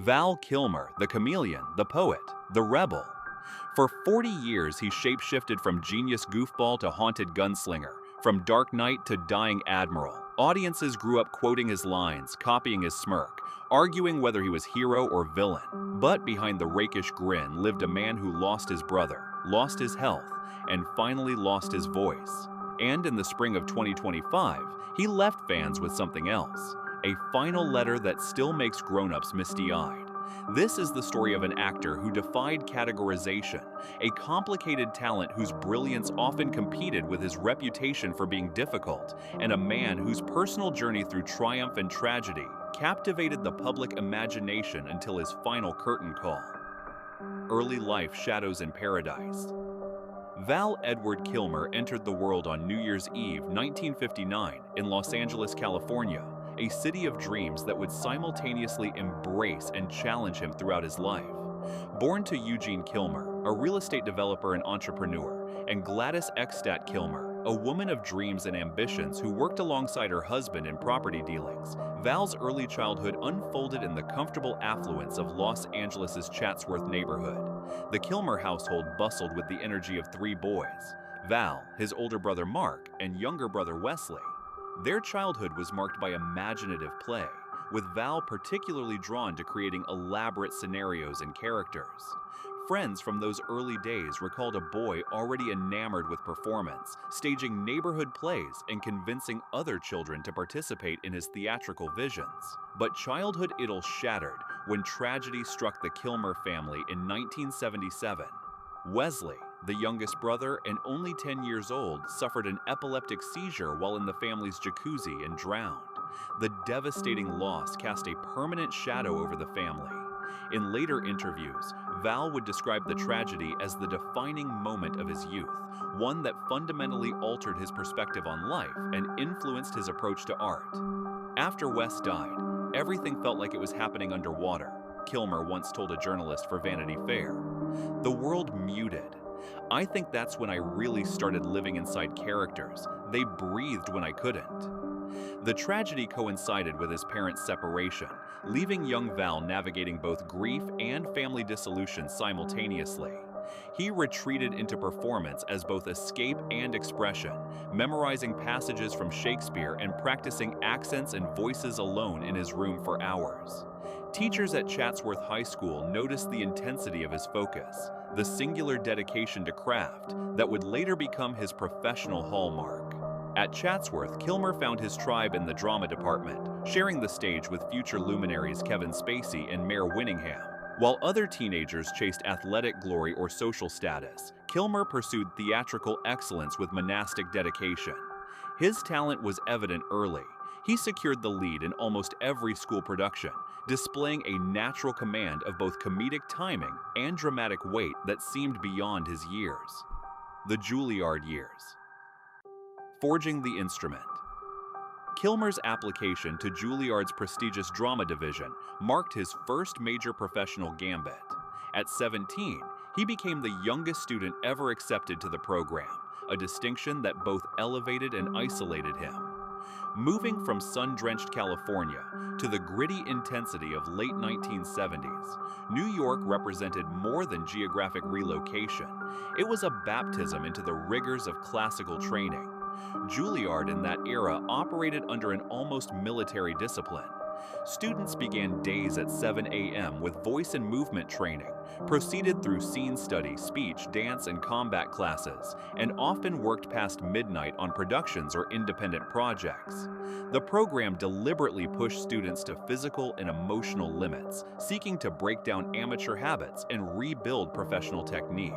Val Kilmer, the chameleon, the poet, the rebel. For 40 years, he shapeshifted from genius goofball to haunted gunslinger, from Dark Knight to dying admiral. Audiences grew up quoting his lines, copying his smirk, arguing whether he was hero or villain. But behind the rakish grin lived a man who lost his brother, lost his health, and finally lost his voice. And in the spring of 2025, he left fans with something else, a final letter that still makes grown-ups misty-eyed. This is the story of an actor who defied categorization, a complicated talent whose brilliance often competed with his reputation for being difficult, and a man whose personal journey through triumph and tragedy captivated the public imagination until his final curtain call. Early life shadows in paradise. Val Edward Kilmer entered the world on New Year's Eve, 1959, in Los Angeles, California, a city of dreams that would simultaneously embrace and challenge him throughout his life. Born to Eugene Kilmer, a real estate developer and entrepreneur, and Gladys Eckstadt Kilmer, a woman of dreams and ambitions who worked alongside her husband in property dealings, Val's early childhood unfolded in the comfortable affluence of Los Angeles' Chatsworth neighborhood. The Kilmer household bustled with the energy of three boys: Val, his older brother Mark, and younger brother Wesley. Their childhood was marked by imaginative play, with Val particularly drawn to creating elaborate scenarios and characters. Friends from those early days recalled a boy already enamored with performance, staging neighborhood plays and convincing other children to participate in his theatrical visions. But childhood idyll shattered when tragedy struck the Kilmer family in 1977. Wesley, the youngest brother and only 10 years old, suffered an epileptic seizure while in the family's jacuzzi and drowned. The devastating loss cast a permanent shadow over the family. In later interviews, Val would describe the tragedy as the defining moment of his youth, one that fundamentally altered his perspective on life and influenced his approach to art. After Wes died, everything felt like it was happening underwater, Kilmer once told a journalist for Vanity Fair. The world muted. I think that's when I really started living inside characters. They breathed when I couldn't. The tragedy coincided with his parents' separation, leaving young Val navigating both grief and family dissolution simultaneously. He retreated into performance as both escape and expression, memorizing passages from Shakespeare and practicing accents and voices alone in his room for hours. Teachers at Chatsworth High School noticed the intensity of his focus, the singular dedication to craft that would later become his professional hallmark. At Chatsworth, Kilmer found his tribe in the drama department, sharing the stage with future luminaries Kevin Spacey and Mare Winningham. While other teenagers chased athletic glory or social status, Kilmer pursued theatrical excellence with monastic dedication. His talent was evident early. He secured the lead in almost every school production, displaying a natural command of both comedic timing and dramatic weight that seemed beyond his years. The Juilliard years. Forging the instrument. Kilmer's application to Juilliard's prestigious drama division marked his first major professional gambit. At 17, he became the youngest student ever accepted to the program, a distinction that both elevated and isolated him. Moving from sun-drenched California to the gritty intensity of late 1970s, New York represented more than geographic relocation. It was a baptism into the rigors of classical training. Juilliard in that era operated under an almost military discipline. Students began days at 7 a.m. with voice and movement training, proceeded through scene study, speech, dance, and combat classes, and often worked past midnight on productions or independent projects. The program deliberately pushed students to physical and emotional limits, seeking to break down amateur habits and rebuild professional technique.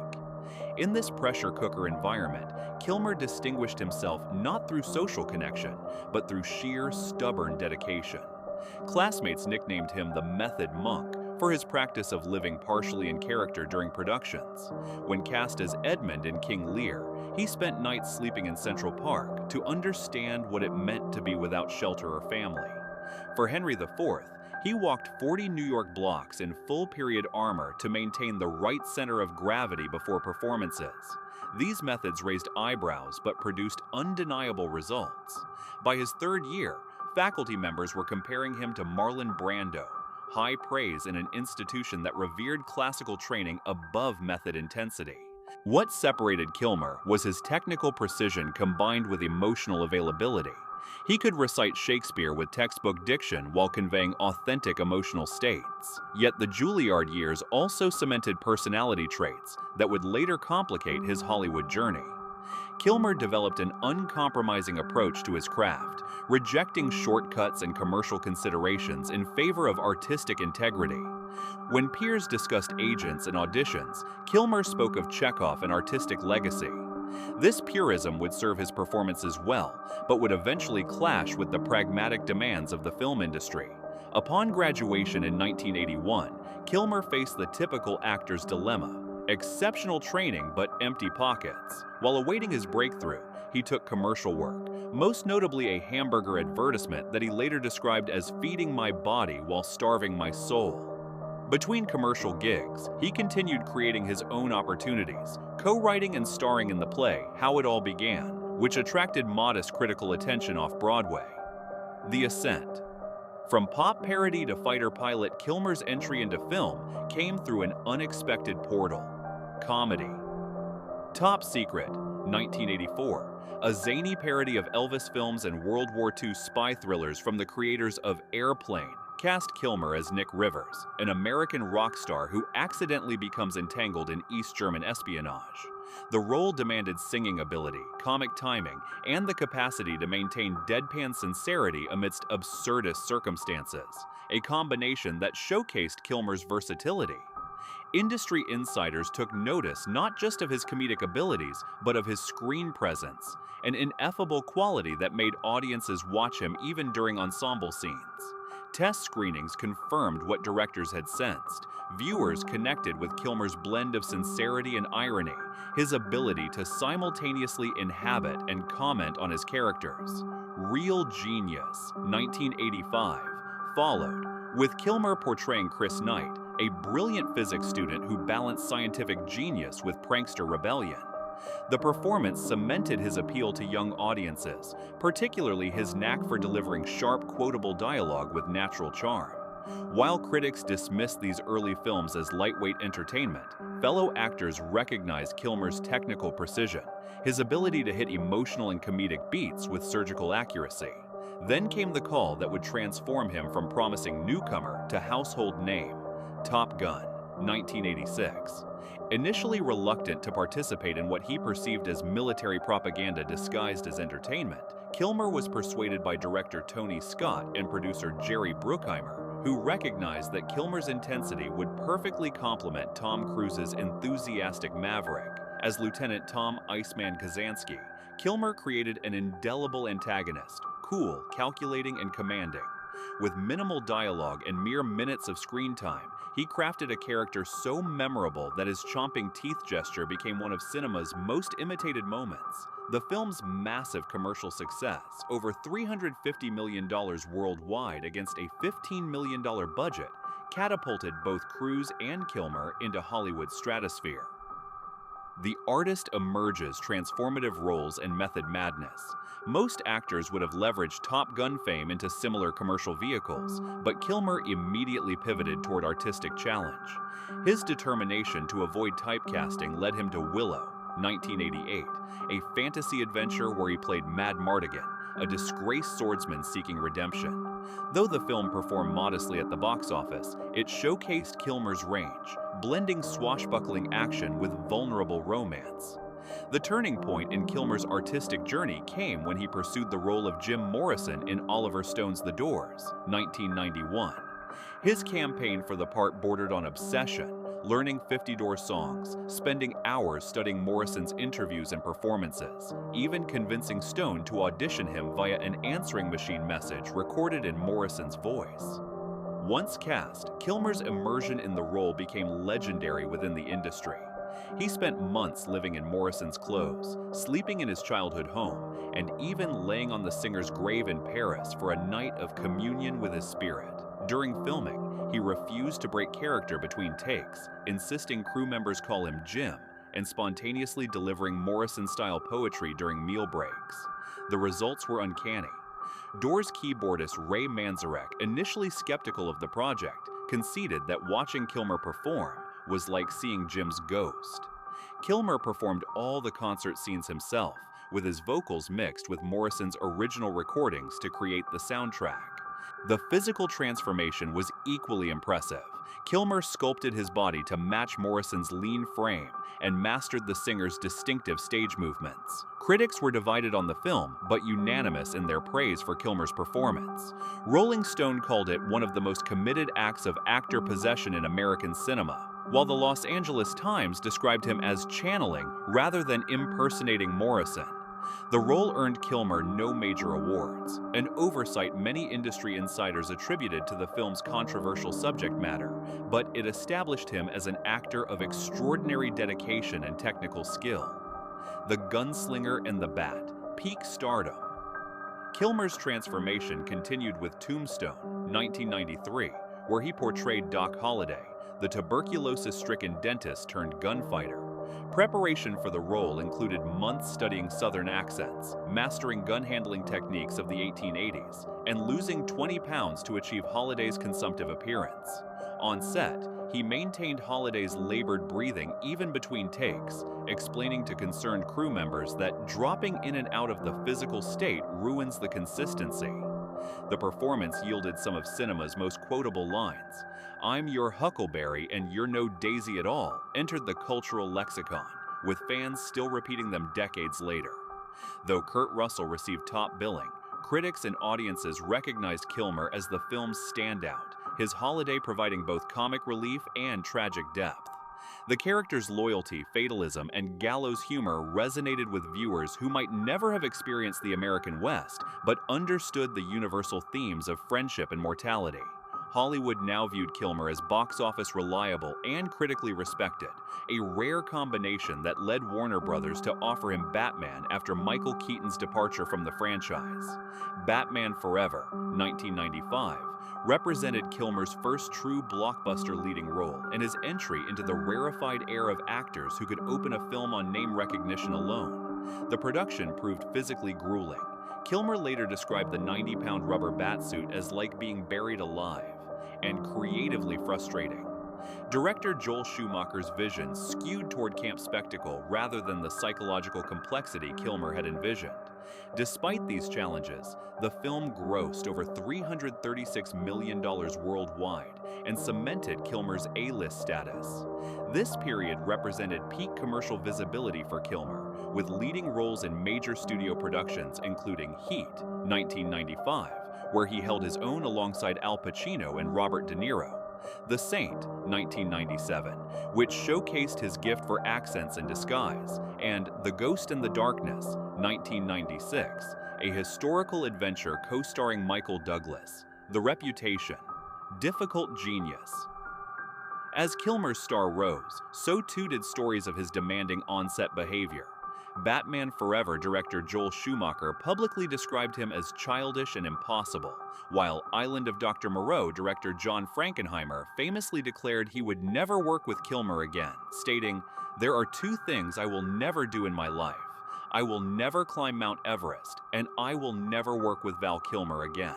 In this pressure cooker environment, Kilmer distinguished himself not through social connection, but through sheer, stubborn dedication. Classmates nicknamed him the Method Monk for his practice of living partially in character during productions. When cast as Edmund in King Lear, he spent nights sleeping in Central Park to understand what it meant to be without shelter or family. For Henry IV, he walked 40 New York blocks in full-period armor to maintain the right center of gravity before performances. These methods raised eyebrows but produced undeniable results. By his third year, faculty members were comparing him to Marlon Brando, high praise in an institution that revered classical training above method intensity. What separated Kilmer was his technical precision combined with emotional availability. He could recite Shakespeare with textbook diction while conveying authentic emotional states. Yet the Juilliard years also cemented personality traits that would later complicate his Hollywood journey. Kilmer developed an uncompromising approach to his craft, rejecting shortcuts and commercial considerations in favor of artistic integrity. When peers discussed agents and auditions, Kilmer spoke of Chekhov and artistic legacy. This purism would serve his performances well, but would eventually clash with the pragmatic demands of the film industry. Upon graduation in 1981, Kilmer faced the typical actor's dilemma: exceptional training but empty pockets. While awaiting his breakthrough, he took commercial work, most notably a hamburger advertisement that he later described as feeding my body while starving my soul. Between commercial gigs, he continued creating his own opportunities, co-writing and starring in the play How It All Began, which attracted modest critical attention off-Broadway. The Ascent. From pop parody to fighter pilot, Kilmer's entry into film came through an unexpected portal: comedy. Top Secret, 1984, a zany parody of Elvis films and World War II spy thrillers from the creators of Airplane, cast Kilmer as Nick Rivers, an American rock star who accidentally becomes entangled in East German espionage. The role demanded singing ability, comic timing, and the capacity to maintain deadpan sincerity amidst absurdist circumstances, a combination that showcased Kilmer's versatility. Industry insiders took notice not just of his comedic abilities, but of his screen presence, an ineffable quality that made audiences watch him even during ensemble scenes. Test screenings confirmed what directors had sensed. Viewers connected with Kilmer's blend of sincerity and irony, his ability to simultaneously inhabit and comment on his characters. Real Genius, 1985, followed, with Kilmer portraying Chris Knight, a brilliant physics student who balanced scientific genius with prankster rebellion. The performance cemented his appeal to young audiences, particularly his knack for delivering sharp, quotable dialogue with natural charm. While critics dismissed these early films as lightweight entertainment, fellow actors recognized Kilmer's technical precision, his ability to hit emotional and comedic beats with surgical accuracy. Then came the call that would transform him from promising newcomer to household name: Top Gun, 1986. Initially reluctant to participate in what he perceived as military propaganda disguised as entertainment, Kilmer was persuaded by director Tony Scott and producer Jerry Bruckheimer, who recognized that Kilmer's intensity would perfectly complement Tom Cruise's enthusiastic maverick. As Lieutenant Tom "Iceman" Kazansky, Kilmer created an indelible antagonist, cool, calculating, and commanding. With minimal dialogue and mere minutes of screen time, he crafted a character so memorable that his chomping teeth gesture became one of cinema's most imitated moments. The film's massive commercial success, over $350 million worldwide against a $15 million budget, catapulted both Cruise and Kilmer into Hollywood's stratosphere. The artist emerges transformative roles and method madness. Most actors would have leveraged Top Gun fame into similar commercial vehicles, but Kilmer immediately pivoted toward artistic challenge. His determination to avoid typecasting led him to Willow, 1988, a fantasy adventure where he played Mad Mardigan, a disgraced swordsman seeking redemption. Though the film performed modestly at the box office, it showcased Kilmer's range, blending swashbuckling action with vulnerable romance. The turning point in Kilmer's artistic journey came when he pursued the role of Jim Morrison in Oliver Stone's The Doors, 1991. His campaign for the part bordered on obsession, learning 50-door songs, spending hours studying Morrison's interviews and performances, even convincing Stone to audition him via an answering machine message recorded in Morrison's voice. Once cast, Kilmer's immersion in the role became legendary within the industry. He spent months living in Morrison's clothes, sleeping in his childhood home, and even laying on the singer's grave in Paris for a night of communion with his spirit. During filming, he refused to break character between takes, insisting crew members call him Jim, and spontaneously delivering Morrison-style poetry during meal breaks. The results were uncanny. Doors keyboardist Ray Manzarek, initially skeptical of the project, conceded that watching Kilmer perform was like seeing Jim's ghost. Kilmer performed all the concert scenes himself, with his vocals mixed with Morrison's original recordings to create the soundtrack. The physical transformation was equally impressive. Kilmer sculpted his body to match Morrison's lean frame and mastered the singer's distinctive stage movements. Critics were divided on the film, but unanimous in their praise for Kilmer's performance. Rolling Stone called it one of the most committed acts of actor possession in American cinema, while the Los Angeles Times described him as channeling rather than impersonating Morrison. The role earned Kilmer no major awards, an oversight many industry insiders attributed to the film's controversial subject matter, but it established him as an actor of extraordinary dedication and technical skill. The Gunslinger and the Bat, peak stardom. Kilmer's transformation continued with Tombstone, 1993, where he portrayed Doc Holliday, the tuberculosis-stricken dentist turned gunfighter. Preparation for the role included months studying Southern accents, mastering gun-handling techniques of the 1880s, and losing 20 pounds to achieve Holliday's consumptive appearance. On set, he maintained Holliday's labored breathing even between takes, explaining to concerned crew members that dropping in and out of the physical state ruins the consistency. The performance yielded some of cinema's most quotable lines. "I'm your huckleberry and you're no daisy at all" entered the cultural lexicon, with fans still repeating them decades later. Though Kurt Russell received top billing, critics and audiences recognized Kilmer as the film's standout, his Holliday providing both comic relief and tragic depth. The character's loyalty, fatalism, and gallows humor resonated with viewers who might never have experienced the American West, but understood the universal themes of friendship and mortality. Hollywood now viewed Kilmer as box office reliable and critically respected, a rare combination that led Warner Brothers to offer him Batman after Michael Keaton's departure from the franchise. Batman Forever, 1995, represented Kilmer's first true blockbuster leading role and his entry into the rarefied air of actors who could open a film on name recognition alone. The production proved physically grueling. Kilmer later described the 90-pound rubber batsuit as like being buried alive, and creatively frustrating. Director Joel Schumacher's vision skewed toward camp spectacle rather than the psychological complexity Kilmer had envisioned. Despite these challenges, the film grossed over $336 million worldwide and cemented Kilmer's A-list status. This period represented peak commercial visibility for Kilmer, with leading roles in major studio productions including Heat, 1995, where he held his own alongside Al Pacino and Robert De Niro, The Saint, 1997, which showcased his gift for accents and disguise, and The Ghost in the Darkness, 1996, a historical adventure co-starring Michael Douglas. The Reputation, difficult genius. As Kilmer's star rose, so too did stories of his demanding on-set behavior. Batman Forever director Joel Schumacher publicly described him as childish and impossible, while Island of Dr. Moreau director John Frankenheimer famously declared he would never work with Kilmer again, stating, "There are two things I will never do in my life. I will never climb Mount Everest, and I will never work with Val Kilmer again."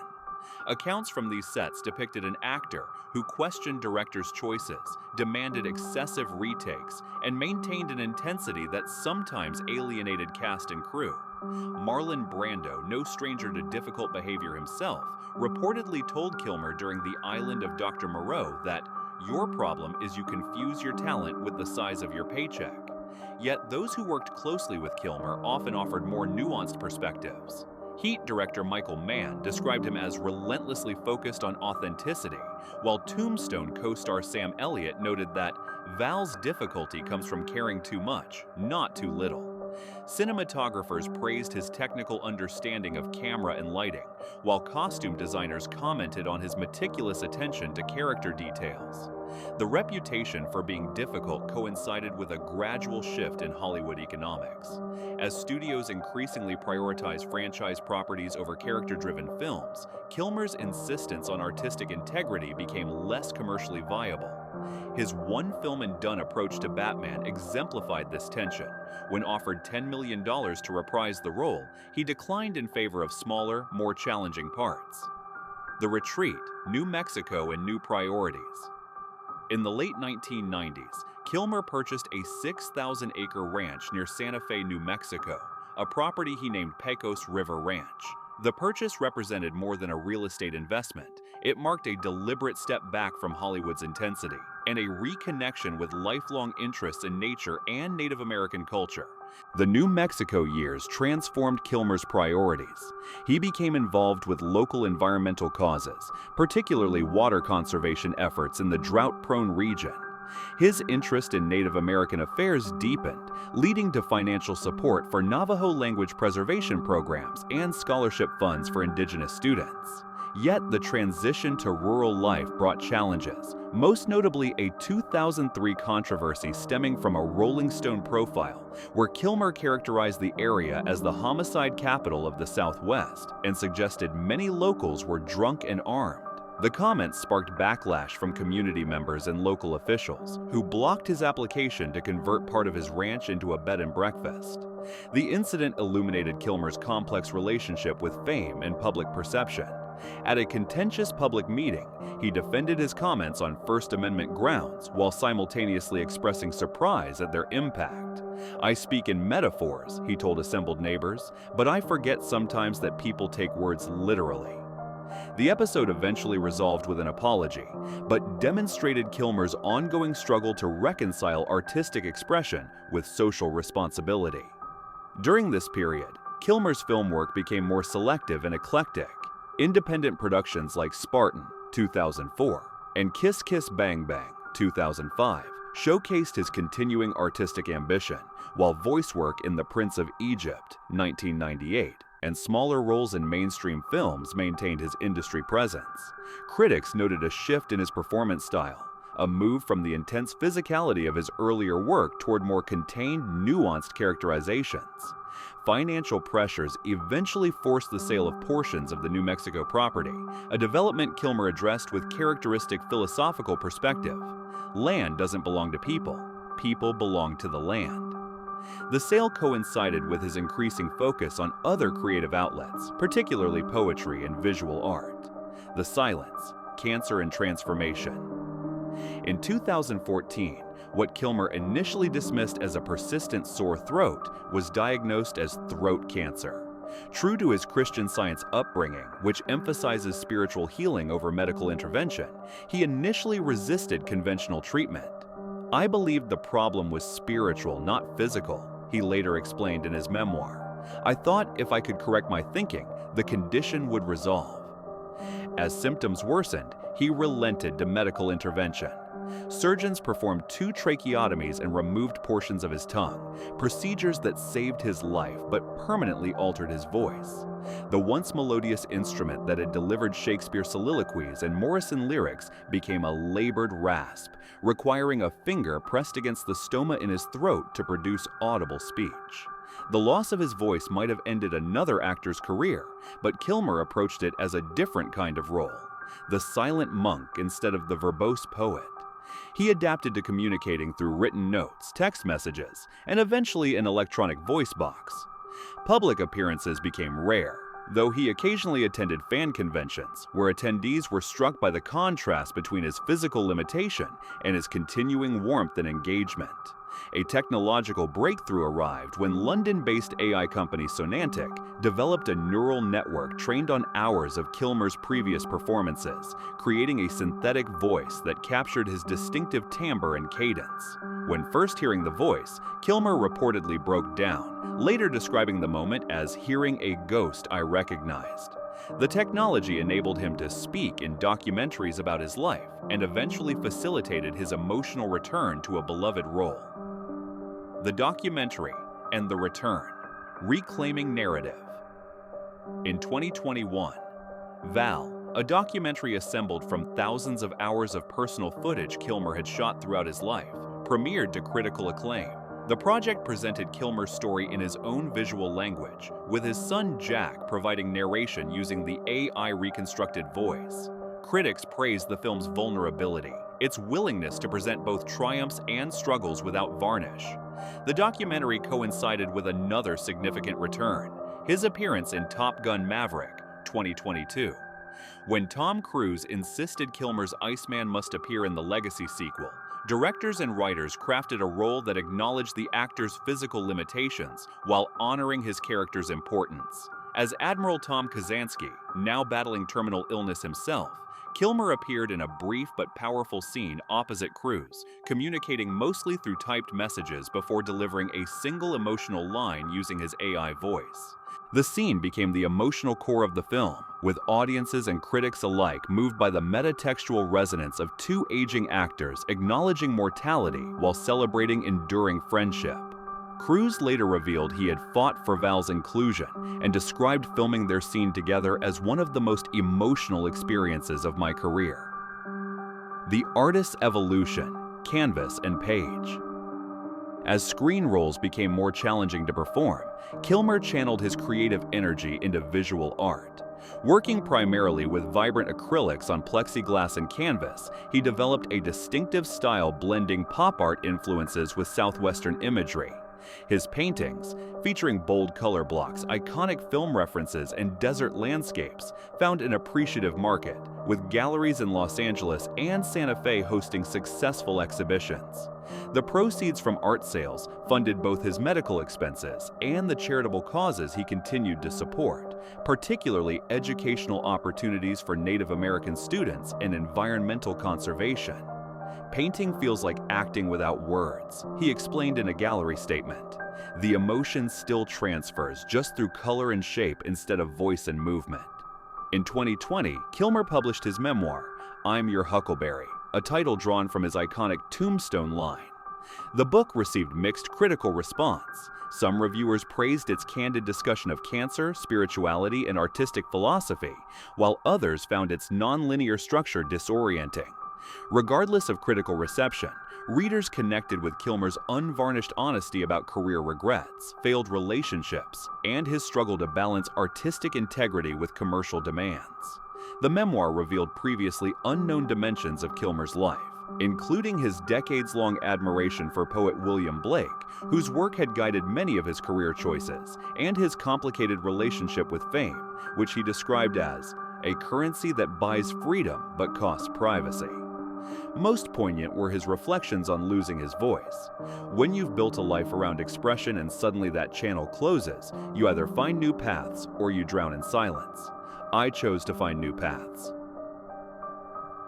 Accounts from these sets depicted an actor who questioned directors' choices, demanded excessive retakes, and maintained an intensity that sometimes alienated cast and crew. Marlon Brando, no stranger to difficult behavior himself, reportedly told Kilmer during The Island of Dr. Moreau that, "Your problem is you confuse your talent with the size of your paycheck." Yet those who worked closely with Kilmer often offered more nuanced perspectives. Heat director Michael Mann described him as relentlessly focused on authenticity, while Tombstone co-star Sam Elliott noted that Val's difficulty comes from caring too much, not too little. Cinematographers praised his technical understanding of camera and lighting, while costume designers commented on his meticulous attention to character details. The reputation for being difficult coincided with a gradual shift in Hollywood economics. As studios increasingly prioritized franchise properties over character-driven films, Kilmer's insistence on artistic integrity became less commercially viable. His one-film-and-done approach to Batman exemplified this tension. When offered $10 million to reprise the role, he declined in favor of smaller, more challenging parts. The Retreat, New Mexico and New Priorities. In the late 1990s, Kilmer purchased a 6,000-acre ranch near Santa Fe, New Mexico, a property he named Pecos River Ranch. The purchase represented more than a real estate investment. It marked a deliberate step back from Hollywood's intensity and a reconnection with lifelong interests in nature and Native American culture. The New Mexico years transformed Kilmer's priorities. He became involved with local environmental causes, particularly water conservation efforts in the drought-prone region. His interest in Native American affairs deepened, leading to financial support for Navajo language preservation programs and scholarship funds for indigenous students. Yet the transition to rural life brought challenges, most notably a 2003 controversy stemming from a Rolling Stone profile where Kilmer characterized the area as the homicide capital of the Southwest and suggested many locals were drunk and armed. The comments sparked backlash from community members and local officials, who blocked his application to convert part of his ranch into a bed and breakfast. The incident illuminated Kilmer's complex relationship with fame and public perception. At a contentious public meeting, he defended his comments on First Amendment grounds while simultaneously expressing surprise at their impact. "I speak in metaphors," he told assembled neighbors, "but I forget sometimes that people take words literally." The episode eventually resolved with an apology, but demonstrated Kilmer's ongoing struggle to reconcile artistic expression with social responsibility. During this period, Kilmer's film work became more selective and eclectic. Independent productions like Spartan, 2004, and Kiss Kiss Bang Bang, 2005, showcased his continuing artistic ambition, while voice work in The Prince of Egypt, 1998, and smaller roles in mainstream films maintained his industry presence. Critics noted a shift in his performance style, a move from the intense physicality of his earlier work toward more contained, nuanced characterizations. Financial pressures eventually forced the sale of portions of the New Mexico property, a development Kilmer addressed with characteristic philosophical perspective. Land doesn't belong to people, people belong to the land. The sale coincided with his increasing focus on other creative outlets, particularly poetry and visual art. The Silence, Cancer and Transformation. In 2014, what Kilmer initially dismissed as a persistent sore throat was diagnosed as throat cancer. True to his Christian Science upbringing, which emphasizes spiritual healing over medical intervention, he initially resisted conventional treatment. "I believed the problem was spiritual, not physical," he later explained in his memoir. "I thought if I could correct my thinking, the condition would resolve." As symptoms worsened, he relented to medical intervention. Surgeons performed 2 tracheotomies and removed portions of his tongue, procedures that saved his life but permanently altered his voice. The once melodious instrument that had delivered Shakespeare soliloquies and Morrison lyrics became a labored rasp, requiring a finger pressed against the stoma in his throat to produce audible speech. The loss of his voice might have ended another actor's career, but Kilmer approached it as a different kind of role, the silent monk instead of the verbose poet. He adapted to communicating through written notes, text messages, and eventually an electronic voice box. Public appearances became rare, though he occasionally attended fan conventions where attendees were struck by the contrast between his physical limitation and his continuing warmth and engagement. A technological breakthrough arrived when London-based AI company Sonantic developed a neural network trained on hours of Kilmer's previous performances, creating a synthetic voice that captured his distinctive timbre and cadence. When first hearing the voice, Kilmer reportedly broke down, later describing the moment as hearing a ghost I recognized. The technology enabled him to speak in documentaries about his life and eventually facilitated his emotional return to a beloved role. The documentary and the return, reclaiming narrative. In 2021, Val, a documentary assembled from thousands of hours of personal footage Kilmer had shot throughout his life, premiered to critical acclaim. The project presented Kilmer's story in his own visual language, with his son Jack providing narration using the AI reconstructed voice. Critics praised the film's vulnerability, its willingness to present both triumphs and struggles without varnish. The documentary coincided with another significant return, his appearance in Top Gun: Maverick, 2022. When Tom Cruise insisted Kilmer's Iceman must appear in the Legacy sequel, directors and writers crafted a role that acknowledged the actor's physical limitations while honoring his character's importance. As Admiral Tom Kazansky, now battling terminal illness himself, Kilmer appeared in a brief but powerful scene opposite Cruise, communicating mostly through typed messages before delivering a single emotional line using his AI voice. The scene became the emotional core of the film, with audiences and critics alike moved by the metatextual resonance of two aging actors acknowledging mortality while celebrating enduring friendship. Cruise later revealed he had fought for Val's inclusion and described filming their scene together as one of the most emotional experiences of my career. The artist's evolution, canvas and page. As screen roles became more challenging to perform, Kilmer channeled his creative energy into visual art. Working primarily with vibrant acrylics on plexiglass and canvas, he developed a distinctive style blending pop art influences with Southwestern imagery. His paintings, featuring bold color blocks, iconic film references, and desert landscapes, found an appreciative market, with galleries in Los Angeles and Santa Fe hosting successful exhibitions. The proceeds from art sales funded both his medical expenses and the charitable causes he continued to support, particularly educational opportunities for Native American students and environmental conservation. "Painting feels like acting without words," he explained in a gallery statement. "The emotion still transfers just through color and shape instead of voice and movement." In 2020, Kilmer published his memoir, I'm Your Huckleberry, a title drawn from his iconic Tombstone line. The book received mixed critical response. Some reviewers praised its candid discussion of cancer, spirituality, and artistic philosophy, while others found its non-linear structure disorienting. Regardless of critical reception, readers connected with Kilmer's unvarnished honesty about career regrets, failed relationships, and his struggle to balance artistic integrity with commercial demands. The memoir revealed previously unknown dimensions of Kilmer's life, including his decades-long admiration for poet William Blake, whose work had guided many of his career choices, and his complicated relationship with fame, which he described as a currency that buys freedom but costs privacy. Most poignant were his reflections on losing his voice. When you've built a life around expression and suddenly that channel closes, you either find new paths or you drown in silence. I chose to find new paths.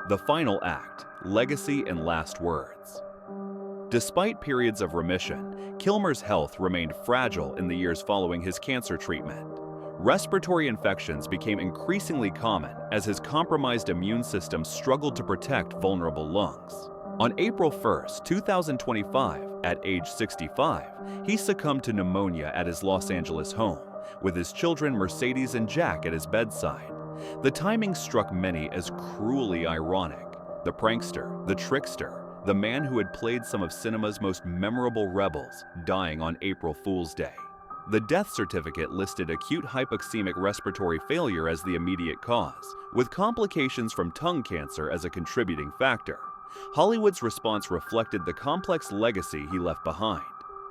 The final act, legacy and last words. Despite periods of remission, Kilmer's health remained fragile in the years following his cancer treatment. Respiratory infections became increasingly common as his compromised immune system struggled to protect vulnerable lungs. On April 1, 2025, at age 65, he succumbed to pneumonia at his Los Angeles home, with his children Mercedes and Jack at his bedside. The timing struck many as cruelly ironic. The prankster, the trickster, the man who had played some of cinema's most memorable rebels, dying on April Fool's Day. The death certificate listed acute hypoxemic respiratory failure as the immediate cause, with complications from tongue cancer as a contributing factor. Hollywood's response reflected the complex legacy he left behind.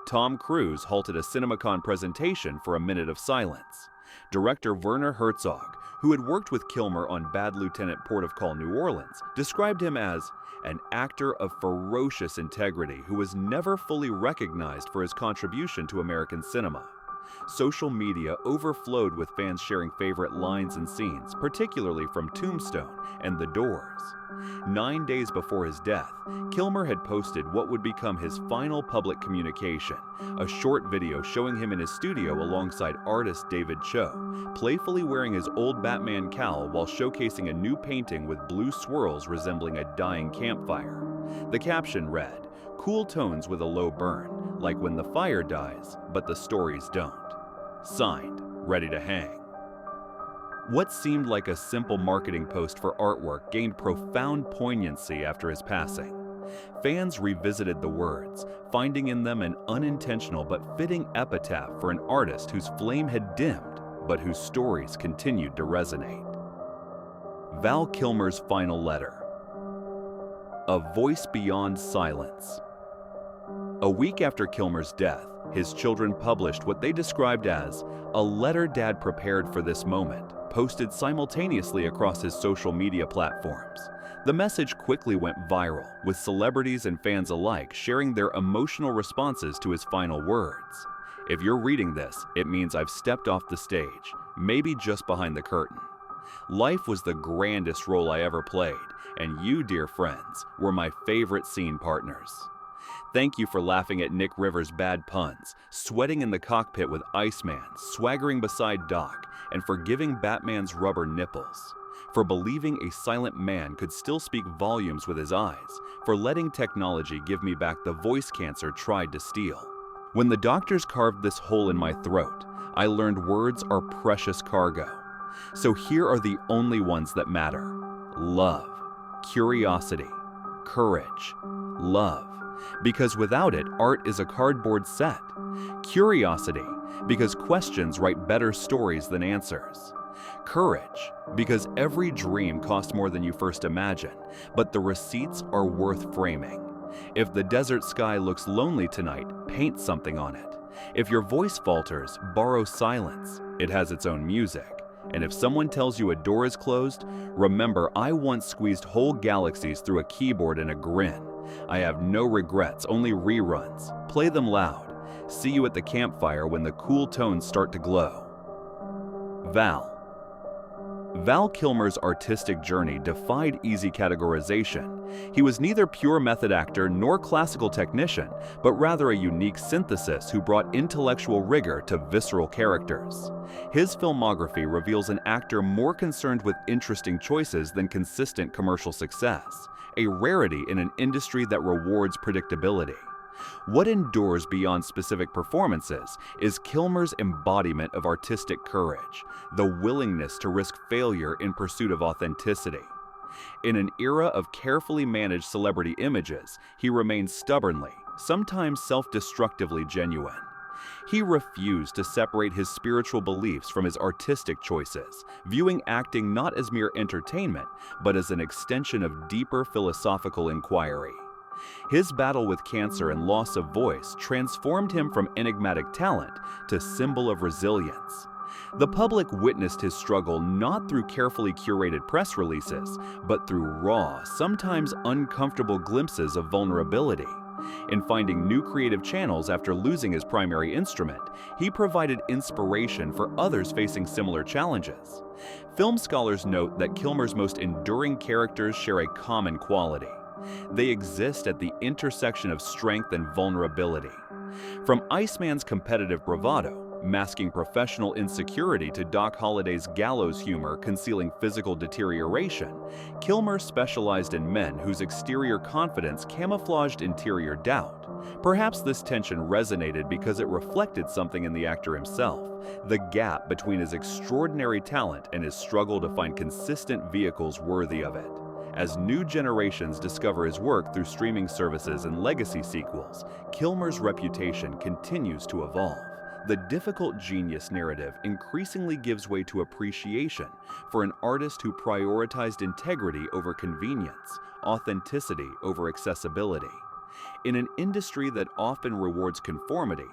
Tom Cruise halted a CinemaCon presentation for a minute of silence. Director Werner Herzog, who had worked with Kilmer on Bad Lieutenant Port of Call, New Orleans, described him as an actor of ferocious integrity who was never fully recognized for his contribution to American cinema. Social media overflowed with fans sharing favorite lines and scenes, particularly from Tombstone and The Doors. 9 days before his death, Kilmer had posted what would become his final public communication, a short video showing him in his studio alongside artist David Cho, playfully wearing his old Batman cowl while showcasing a new painting with blue swirls resembling a dying campfire. The caption read, "Cool tones with a low burn, like when the fire dies, but the stories don't. Signed, ready to hang." What seemed like a simple marketing post for artwork gained profound poignancy after his passing. Fans revisited the words, finding in them an unintentional but fitting epitaph for an artist whose flame had dimmed, but whose stories continued to resonate. Val Kilmer's final letter. a voice beyond silence. A week after Kilmer's death, his children published what they described as a letter Dad prepared for this moment, posted simultaneously across his social media platforms. The message quickly went viral, with celebrities and fans alike sharing their emotional responses to his final words. If you're reading this, it means I've stepped off the stage, maybe just behind the curtain. Life was the grandest role I ever played, and you, dear friends, were my favorite scene partners. Thank you for laughing at Nick Rivers' bad puns, sweating in the cockpit with Iceman, swaggering beside Doc, and for giving Batman's rubber nipples. For believing a silent man could still speak volumes with his eyes, for letting technology give me back the voice cancer tried to steal. When the doctors carved this hole in my throat, I learned words are precious cargo. So here are the only ones that matter: love, curiosity, courage, love. Because without it, art is a cardboard set. Curiosity, because questions write better stories than answers. Courage, because every dream costs more than you first imagine, but the receipts are worth framing. If the desert sky looks lonely tonight, paint something on it. If your voice falters, borrow silence. It has its own music. And if someone tells you a door is closed, remember I once squeezed whole galaxies through a keyboard in a grin. I have no regrets, only reruns. Play them loud. See you at the campfire when the cool tones start to glow. Val Kilmer's artistic journey defied easy categorization. He was neither pure method actor nor classical technician, but rather a unique synthesis who brought intellectual rigor to visceral characters. His filmography reveals an actor more concerned with interesting choices than consistent commercial success, a rarity in an industry that rewards predictability. What endures beyond specific performances is Kilmer's embodiment of artistic courage, the willingness to risk failure in pursuit of authenticity. In an era of carefully managed celebrity images, he remained stubbornly, sometimes self-destructively genuine. He refused to separate his spiritual beliefs from his artistic choices, viewing acting not as mere entertainment, but as an extension of deeper philosophical inquiry. His battle with cancer and loss of voice transformed him from enigmatic talent to symbol of resilience. The public witnessed his struggle not through carefully curated press releases, but through raw, sometimes uncomfortable glimpses of vulnerability. In finding new creative channels after losing his primary instrument, he provided inspiration for others facing similar challenges. Film scholars note that Kilmer's most enduring characters share a common quality. They exist at the intersection of strength and vulnerability. From Iceman's competitive bravado, masking professional insecurity, to Doc Holliday's gallows humor concealing physical deterioration, Kilmer specialized in men whose exterior confidence camouflaged interior doubt. Perhaps this tension resonated because it reflected something in the actor himself, the gap between his extraordinary talent and his struggle to find consistent vehicles worthy of it. As new generations discover his work through streaming services and legacy sequels, Kilmer's reputation continues to evolve. The difficult genius narrative increasingly gives way to appreciation for an artist who prioritized integrity over convenience, authenticity over accessibility. In an industry that often rewards conformity,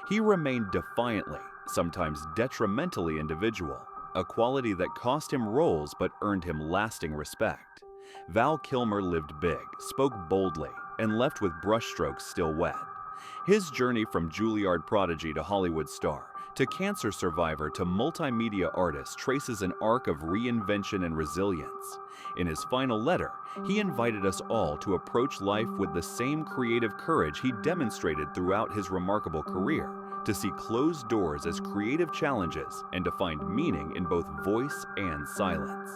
he remained defiantly, sometimes detrimentally individual, a quality that cost him roles but earned him lasting respect. Val Kilmer lived big, spoke boldly, and left with brushstrokes still wet. His journey from Juilliard prodigy to Hollywood star, to cancer survivor to multimedia artist traces an arc of reinvention and resilience. In his final letter, he invited us all to approach life with the same creative courage he demonstrated throughout his remarkable career, to see closed doors as creative challenges and to find meaning in both voice and silence.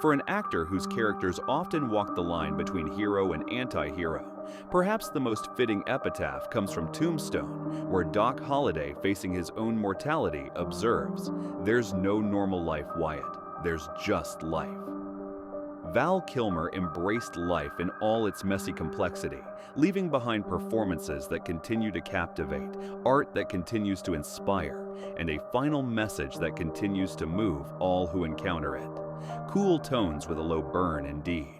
For an actor whose characters often walk the line between hero and anti-hero, perhaps the most fitting epitaph comes from Tombstone, where Doc Holliday, facing his own mortality, observes, "There's no normal life, Wyatt. There's just life." Val Kilmer embraced life in all its messy complexity, leaving behind performances that continue to captivate, art that continues to inspire, and a final message that continues to move all who encounter it. Cool tones with a low burn indeed.